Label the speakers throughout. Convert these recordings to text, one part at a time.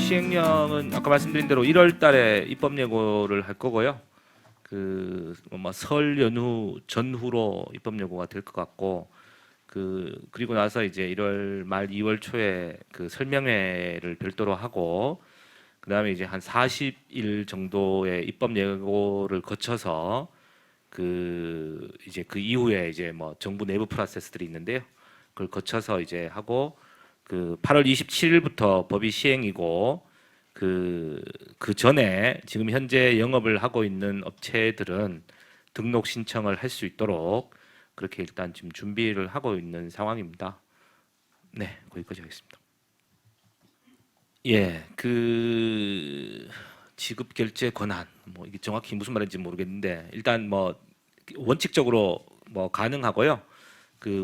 Speaker 1: 시행령은 아까 말씀드린 대로 1월 달에 입법 예고를 할 거고요. 설 연휴 전후로 입법 예고가 될 것 같고, 그리고 나서 이제 1월 말 2월 초에 그 설명회를 별도로 하고, 그다음에 이제 한 40일 정도의 입법 예고를 거쳐서 이제 그 이후에 이제 뭐 정부 내부 프로세스들이 있는데요. 그걸 거쳐서 이제 하고, 8월 27일부터 법이 시행이고, 그 전에 지금 현재 영업을 하고 있는 업체들은 등록 신청을 할 수 있도록 그렇게 일단 지금 준비를 하고 있는 상황입니다. 네, 거기까지 하겠습니다. 예, 지급 결제 권한, 뭐 이게 정확히 무슨 말인지 모르겠는데, 일단 뭐 원칙적으로 뭐 가능하고요.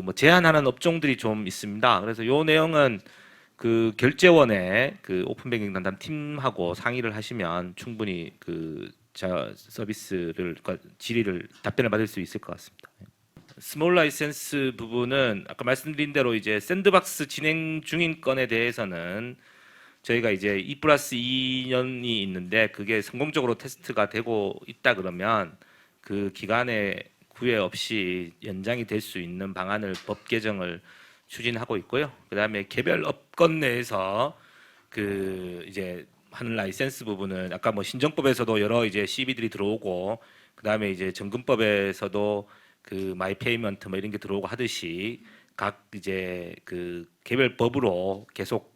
Speaker 1: 뭐 제한하는 업종들이 좀 있습니다. 그래서 요 내용은 결제원의 오픈뱅킹 담당 팀하고 상의를 하시면 충분히 서비스를 질의를 답변을 받을 수 있을 것 같습니다. 스몰 라이센스 부분은 아까 말씀드린 대로 이제 샌드박스 진행 중인 건에 대해서는 저희가 이제 2+2년이 있는데, 그게 성공적으로 테스트가 되고 있다 그러면 그 기간에 구애 없이 연장이 될 수 있는 방안을 법 개정을 추진하고 있고요. 그다음에 개별 업권 내에서 이제 하는 라이센스 부분은 아까 뭐 신정법에서도 여러 이제 CB들이 들어오고, 그다음에 이제 정금법에서도 마이페이먼트 뭐 이런 게 들어오고 하듯이 각 이제 개별 법으로 계속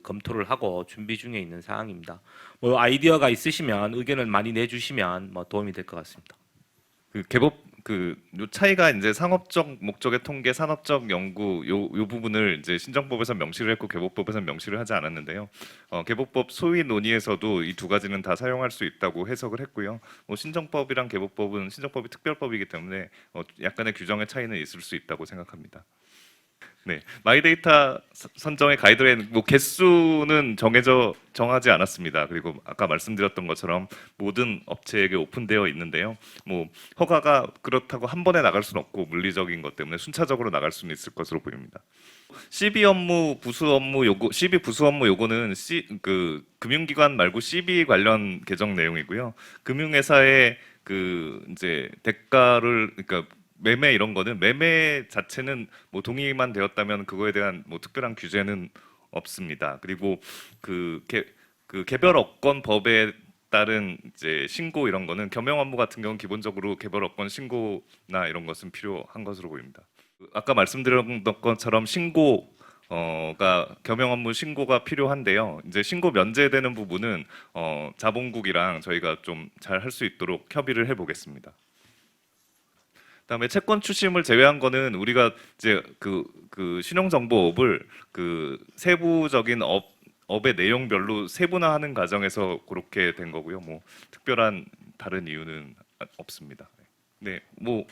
Speaker 1: 검토를 하고 준비 중에 있는 사항입니다. 뭐 아이디어가 있으시면 의견을 많이 내주시면 뭐 도움이 될 것 같습니다.
Speaker 2: 요 차이가 이제 상업적 목적의 통계, 산업적 연구 요 부분을 이제 신정법에서 명시를 했고 개법법에서 명시를 하지 않았는데요. 개법법 소위 논의에서도 이 두 가지는 다 사용할 수 있다고 해석을 했고요. 신정법이랑 개법법은 신정법이 특별법이기 때문에 약간의 규정의 차이는 있을 수 있다고 생각합니다. 네, 마이데이터 선정의 가이드라인 뭐 개수는 정하지 않았습니다. 그리고 아까 말씀드렸던 것처럼 모든 업체에게 오픈되어 있는데요. 뭐 허가가 그렇다고 한 번에 나갈 수는 없고 물리적인 것 때문에 순차적으로 나갈 수는 있을 것으로 보입니다. CB 업무, 부수 업무 요구, CB 부수 업무 요구는 금융기관 말고 CB 관련 개정 내용이고요. 금융회사의 이제 대가를 그러니까 매매 이런 거는 매매 자체는 뭐 동의만 되었다면 그거에 대한 뭐 특별한 규제는 없습니다. 그리고 개별 업권 법에 따른 이제 신고 이런 거는 겸용 업무 같은 경우는 기본적으로 개별 업권 신고나 이런 것은 필요한 것으로 보입니다. 아까 말씀드렸던 것처럼 신고가 겸용 업무 신고가 필요한데요. 이제 신고 면제되는 부분은 자본국이랑 저희가 좀 잘 할 수 있도록 협의를 해보겠습니다. 그다음에 채권 추심을 제외한 거는 우리가 이제 신용정보업을 세부적인 업의 내용별로 세분화하는 과정에서 그렇게 된 거고요. 뭐 특별한 다른 이유는 없습니다. 네, 뭐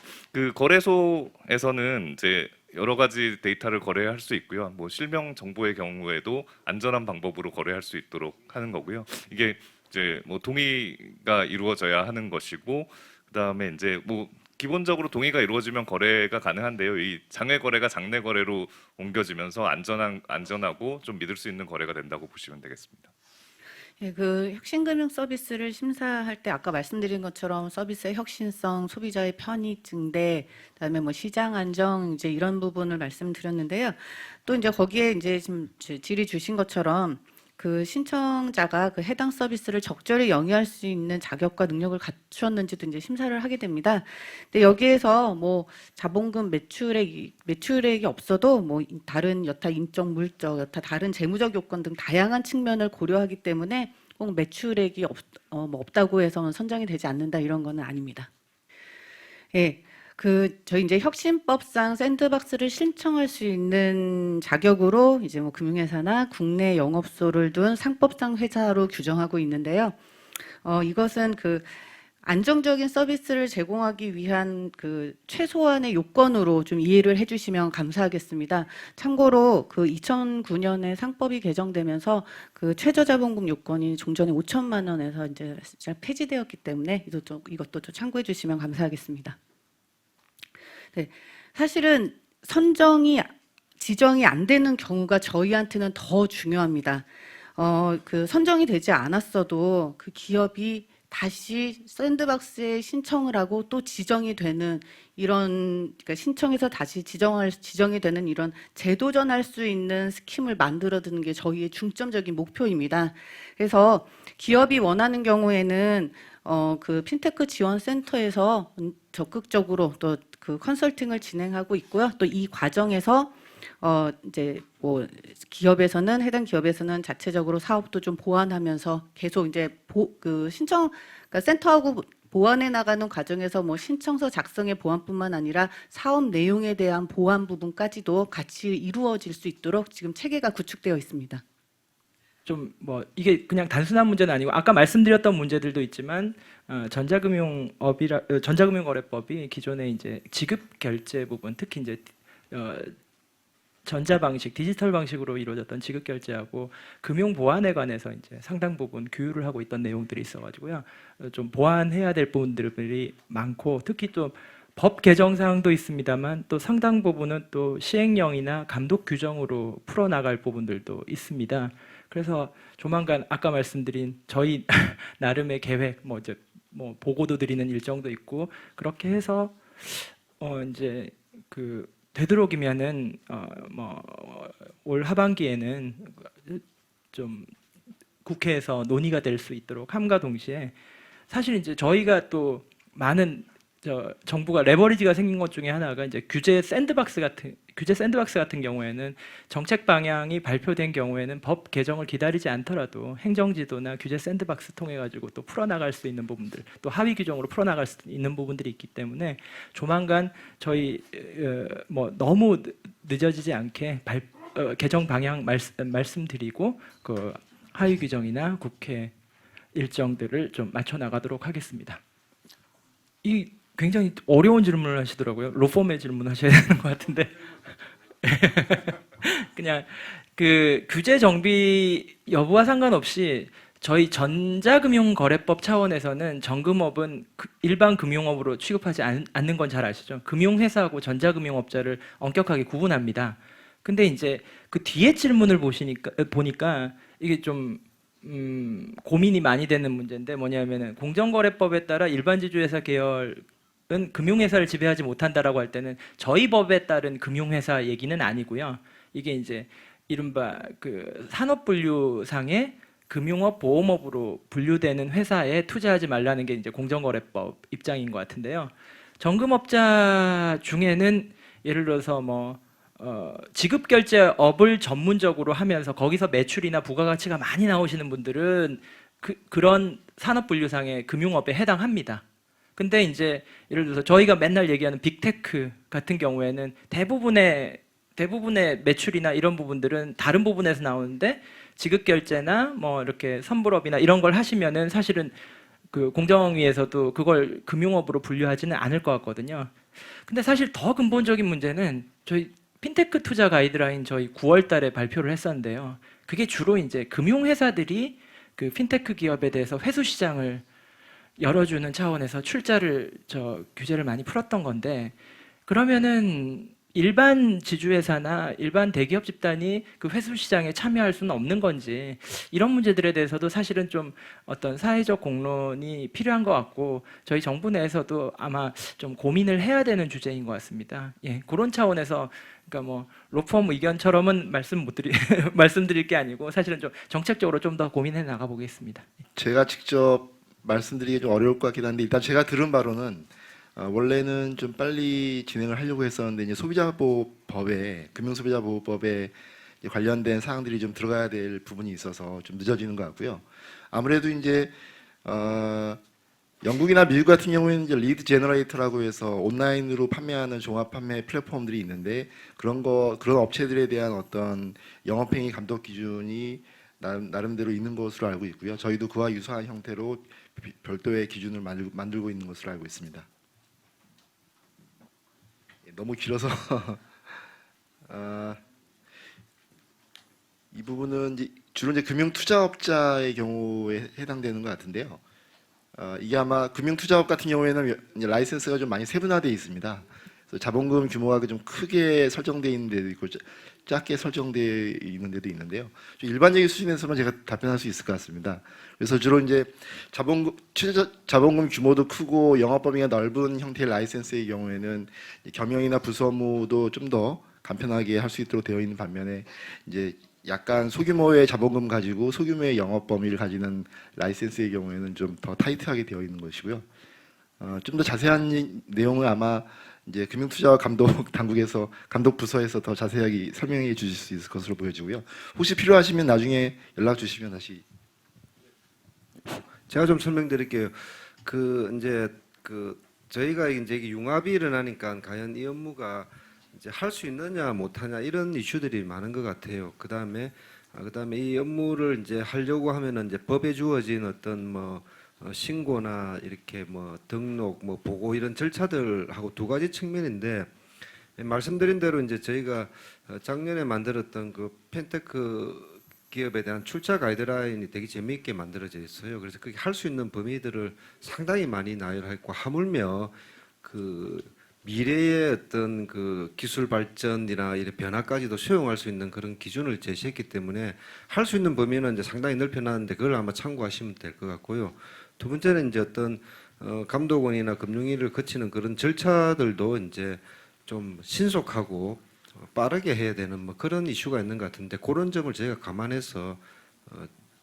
Speaker 2: 거래소에서는 이제 여러 가지 데이터를 거래할 수 있고요. 뭐 실명 정보의 경우에도 안전한 방법으로 거래할 수 있도록 하는 거고요. 이게 이제 뭐 동의가 이루어져야 하는 것이고, 그다음에 이제 뭐 기본적으로 동의가 이루어지면 거래가 가능한데요. 이 장외 거래가 장내 거래로 옮겨지면서 안전하고 좀 믿을 수 있는 거래가 된다고 보시면 되겠습니다.
Speaker 3: 예, 혁신금융 서비스를 심사할 때 아까 말씀드린 것처럼 서비스의 혁신성, 소비자의 편의 증대, 그다음에 뭐 시장 안정 이제 이런 부분을 말씀드렸는데요. 또 이제 거기에 이제 지금 질의 주신 것처럼 신청자가 해당 서비스를 적절히 영위할 수 있는 자격과 능력을 갖추었는지도 이제 심사를 하게 됩니다. 근데 여기에서 뭐 자본금 매출액이 없어도 뭐 다른 여타 인적, 물적, 여타 다른 재무적 요건 등 다양한 측면을 고려하기 때문에 꼭 매출액이 없다고 해서 선정이 되지 않는다 이런 거는 아닙니다. 예. 저희 이제 혁신법상 샌드박스를 신청할 수 있는 자격으로 이제 뭐 금융회사나 국내 영업소를 둔 상법상 회사로 규정하고 있는데요. 이것은 안정적인 서비스를 제공하기 위한 최소한의 요건으로 좀 이해를 해주시면 감사하겠습니다. 참고로 2009년에 상법이 개정되면서 최저자본금 요건이 종전에 5천만 원에서 이제 폐지되었기 때문에 이것도 좀 참고해 주시면 감사하겠습니다. 네, 사실은 지정이 안 되는 경우가 저희한테는 더 중요합니다. 그 선정이 되지 않았어도 그 기업이 다시 샌드박스에 신청을 하고 또 지정이 되는 이런, 그러니까 신청해서 다시 지정이 되는 이런 재도전할 수 있는 스킴을 만들어 두는 게 저희의 중점적인 목표입니다. 그래서 기업이 원하는 경우에는 그 핀테크 지원 센터에서 적극적으로 또 그 컨설팅을 진행하고 있고요. 또 이 과정에서 이제 뭐 기업에서는 해당 기업에서는 자체적으로 사업도 좀 보완하면서 계속 이제 그 신청, 그러니까 센터하고 보완해 나가는 과정에서 뭐 신청서 작성의 보완뿐만 아니라 사업 내용에 대한 보완 부분까지도 같이 이루어질 수 있도록 지금 체계가 구축되어 있습니다.
Speaker 4: 좀 뭐 이게 그냥 단순한 문제는 아니고 아까 말씀드렸던 문제들도 있지만 전자금융거래법이 기존에 이제 지급 결제 부분, 특히 이제 전자 방식, 디지털 방식으로 이루어졌던 지급 결제하고 금융 보안에 관해서 이제 상당 부분 규율을 하고 있던 내용들이 있어가지고요. 좀 보완해야 될 부분들이 많고, 특히 또 법 개정 사항도 있습니다만 또 상당 부분은 또 시행령이나 감독 규정으로 풀어나갈 부분들도 있습니다. 그래서 조만간 아까 말씀드린 저희 나름의 계획, 뭐 이제 뭐 보고도 드리는 일정도 있고, 그렇게 해서 이제 그 되도록이면은 뭐 올 하반기에는 좀 국회에서 논의가 될 수 있도록 함과 동시에, 사실 이제 저희가 또 많은 정부가 레버리지가 생긴 것 중에 하나가 이제 규제 샌드박스 같은 경우에는 정책 방향이 발표된 경우에는 법 개정을 기다리지 않더라도 행정지도나 규제 샌드박스 통해 가지고 또 풀어나갈 수 있는 부분들, 또 하위 규정으로 풀어나갈 수 있는 부분들이 있기 때문에 조만간 저희 뭐 너무 늦어지지 않게 개정 방향 말씀드리고 그 하위 규정이나 국회 일정들을 좀 맞춰 나가도록 하겠습니다. 이 굉장히 어려운 질문을 하시더라고요. 로펌의 질문 하셔야 되는 것 같은데 그냥 그 규제 정비 여부와 상관없이 저희 전자금융거래법 차원에서는 정금업은 일반 금융업으로 취급하지 않는 건 잘 아시죠? 금융회사하고 전자금융업자를 엄격하게 구분합니다. 근데 이제 그 뒤에 질문을 보니까 이게 좀 고민이 많이 되는 문제인데, 뭐냐면은 공정거래법에 따라 일반지주회사 계열은 금융회사를 지배하지 못한다라고 할 때는 저희 법에 따른 금융회사 얘기는 아니고요. 이게 이제 이른바 그 산업분류상의 금융업, 보험업으로 분류되는 회사에 투자하지 말라는 게 이제 공정거래법 입장인 것 같은데요. 정금업자 중에는 예를 들어서 뭐 지급결제업을 전문적으로 하면서 거기서 매출이나 부가가치가 많이 나오시는 분들은 그런 산업분류상의 금융업에 해당합니다. 근데 이제 예를 들어서 저희가 맨날 얘기하는 빅테크 같은 경우에는 대부분의 매출이나 이런 부분들은 다른 부분에서 나오는데, 지급결제나 뭐 이렇게 선불업이나 이런 걸 하시면은 사실은 그 공정위에서도 그걸 금융업으로 분류하지는 않을 것 같거든요. 근데 사실 더 근본적인 문제는 저희 핀테크 투자 가이드라인 저희 9월 달에 발표를 했었는데요. 그게 주로 이제 금융회사들이 그 핀테크 기업에 대해서 회수 시장을 열어주는 차원에서 규제를 많이 풀었던 건데, 그러면은 일반 지주회사나 일반 대기업 집단이 그 회수 시장에 참여할 수는 없는 건지, 이런 문제들에 대해서도 사실은 좀 어떤 사회적 공론이 필요한 것 같고, 저희 정부 내에서도 아마 좀 고민을 해야 되는 주제인 것 같습니다. 예, 그런 차원에서 그러니까 뭐 로펌 의견처럼은 말씀드릴 게 아니고, 사실은 좀 정책적으로 좀 더 고민해 나가 보겠습니다.
Speaker 5: 제가 직접 말씀드리기 좀 어려울 것 같긴 한데, 일단 제가 들은 바로는 원래는 좀 빨리 진행을 하려고 했었는데, 이제 소비자보호법에, 금융소비자보호법에 관련된 사항들이 좀 들어가야 될 부분이 있어서 좀 늦어지는 것 같고요. 아무래도 이제 영국이나 미국 같은 경우에는 이제 리드 제너레이터라고 해서 온라인으로 판매하는 종합 판매 플랫폼들이 있는데, 그런 업체들에 대한 어떤 영업행위 감독 기준이 나름대로 있는 것으로 알고 있고요. 저희도 그와 유사한 형태로 별도의 기준을 만들고 있는 것으로 알고 있습니다. 너무 길어서 이 부분은 주로 이제 금융투자업자의 경우에 해당되는 것 같은데요. 이게 아마 금융투자업 같은 경우에는 이제 라이센스가 좀 많이 세분화되어 있습니다. 그래서 자본금 규모가 좀 크게 설정되어 있는 데도 있고, 작게 설정되어 있는 데도 있는데요. 좀 일반적인 수준에서만 제가 답변할 수 있을 것 같습니다. 그래서 주로 이제 자본금 규모도 크고 영업 범위가 넓은 형태의 라이센스의 경우에는 겸용이나 부수 업무도 좀 더 간편하게 할 수 있도록 되어 있는 반면에 이제 약간 소규모의 자본금 가지고 소규모의 영업 범위를 가지는 라이센스의 경우에는 좀 더 타이트하게 되어 있는 것이고요. 좀 더 자세한 내용을 아마 이제 금융투자와 감독 당국에서 감독 부서에서 더 자세하게 설명해 주실 수 있을 것으로 보여지고요. 혹시 필요하시면 나중에 연락 주시면 다시.
Speaker 6: 제가 좀 설명드릴게요. 이제 저희가 이제 이게 융합이 일어나니까 과연 이 업무가 이제 할 수 있느냐 못하냐 이런 이슈들이 많은 것 같아요. 그다음에 이 업무를 이제 하려고 하면은 이제 법에 주어진 어떤 신고나 이렇게 등록 보고 이런 절차들하고 두 가지 측면인데, 말씀드린 대로 이제 저희가 작년에 만들었던 그 펜테크 기업에 대한 출자 가이드라인이 되게 재미있게 만들어져 있어요. 그래서 그게 할 수 있는 범위들을 상당히 많이 나열했고, 하물며 미래의 어떤 기술 발전이나 이런 변화까지도 수용할 수 있는 그런 기준을 제시했기 때문에 할 수 있는 범위는 이제 상당히 넓혀놨는데 그걸 아마 참고하시면 될 것 같고요. 두 번째는 이제 어떤 감독원이나 금융위를 거치는 그런 절차들도 이제 좀 신속하고 빠르게 해야 되는 그런 이슈가 있는 것 같은데, 그런 점을 저희가 감안해서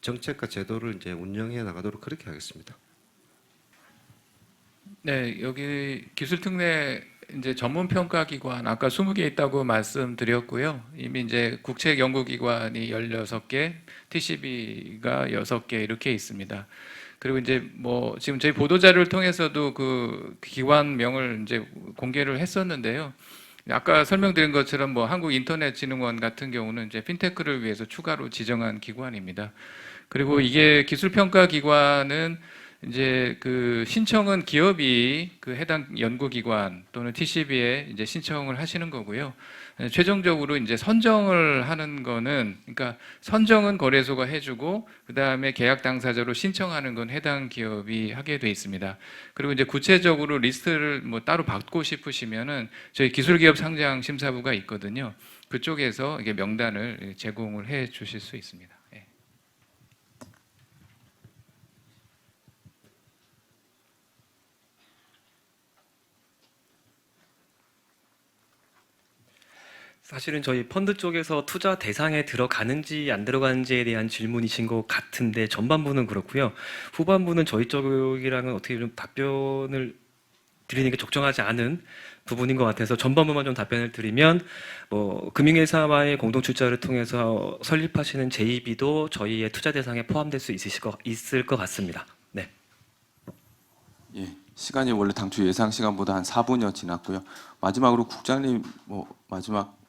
Speaker 6: 정책과 제도를 이제 운영해 나가도록 그렇게 하겠습니다.
Speaker 7: 네, 여기 기술특례 이제 전문 평가 기관 아까 20개 있다고 말씀드렸고요. 이미 이제 국책 연구기관이 16개, TCB가 6개 이렇게 있습니다. 그리고 이제 지금 저희 보도 자료를 통해서도 그 기관명을 이제 공개를 했었는데요. 아까 설명드린 것처럼 한국인터넷진흥원 같은 경우는 이제 핀테크를 위해서 추가로 지정한 기관입니다. 그리고 이게 기술평가 기관은 이제 신청은 기업이 해당 연구기관 또는 TCB에 이제 신청을 하시는 거고요. 최종적으로 이제 선정을 하는 거는, 그러니까 선정은 거래소가 해주고 그 다음에 계약 당사자로 신청하는 건 해당 기업이 하게 돼 있습니다. 그리고 이제 구체적으로 리스트를 따로 받고 싶으시면은 저희 기술기업 상장 심사부가 있거든요. 그쪽에서 이게 명단을 제공을 해 주실 수 있습니다. 예.
Speaker 8: 사실은 저희 펀드 쪽에서 투자 대상에 들어가는지 안 들어가는지에 대한 질문이신 것 같은데, 전반부는 그렇고요. 후반부는 저희 쪽이랑은 어떻게 좀 답변을 드리는 게 적정하지 않은 부분인 것 같아서 전반부만 좀 답변을 드리면, 금융회사와의 공동 출자를 통해서 설립하시는 JB도 저희의 투자 대상에 포함될 수 있을 것 같습니다. 네.
Speaker 9: 예, 시간이 원래 당초 예상 시간보다 한 4분여 지났고요. 마지막으로 국장님 마지막.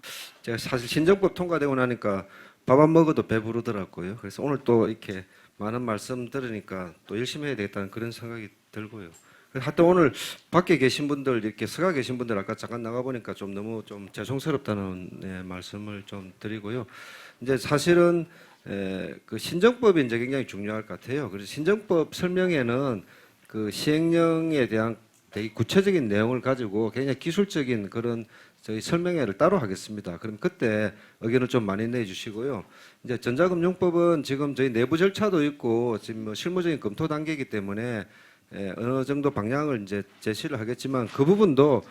Speaker 6: 제가 사실 신정법 통과되고 나니까 밥 안 먹어도 배부르더라고요. 그래서 오늘 또 이렇게 많은 말씀 들으니까 또 열심히 해야 되겠다는 그런 생각이 들고요. 하여튼 오늘 밖에 계신 분들, 이렇게 서가 계신 분들 아까 잠깐 나가 보니까 좀 너무 좀 죄송스럽다는 말씀을 좀 드리고요. 이제 사실은 그 신정법이 이제 굉장히 중요할 것 같아요. 그래서 신정법 설명에는 그 시행령에 대한 되게 구체적인 내용을 가지고 굉장히 기술적인 그런 저희 설명회를 따로 하겠습니다. 그럼 그때 의견을 좀 많이 내주시고요. 이제 전자금융법은 지금 저희 내부 절차도 있고 지금 실무적인 검토 단계이기 때문에 어느 정도 방향을 이제 제시를 하겠지만, 그 부분도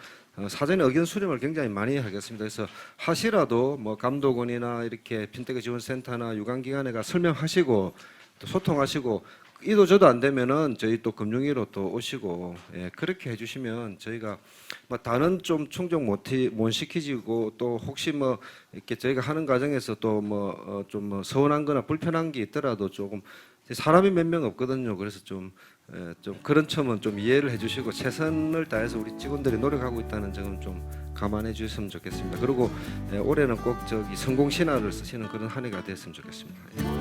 Speaker 6: 사전에 의견 수렴을 굉장히 많이 하겠습니다. 그래서 하시라도 감독원이나 이렇게 핀테크 지원센터나 유관기관에가 설명하시고 또 소통하시고, 이도 저도 안 되면은 저희 또 금융위로 또 오시고, 그렇게 해주시면 저희가 다른 좀 충족 못 시키지고, 또 혹시 이렇게 저희가 하는 과정에서 또 좀 서운한거나 불편한 게 있더라도 조금, 사람이 몇 명 없거든요. 그래서 좀 그런 점은 좀 이해를 해주시고 최선을 다해서 우리 직원들이 노력하고 있다는 점은 좀 감안해 주셨으면 좋겠습니다. 그리고 올해는 꼭 성공 신화를 쓰시는 그런 한 해가 됐으면 좋겠습니다.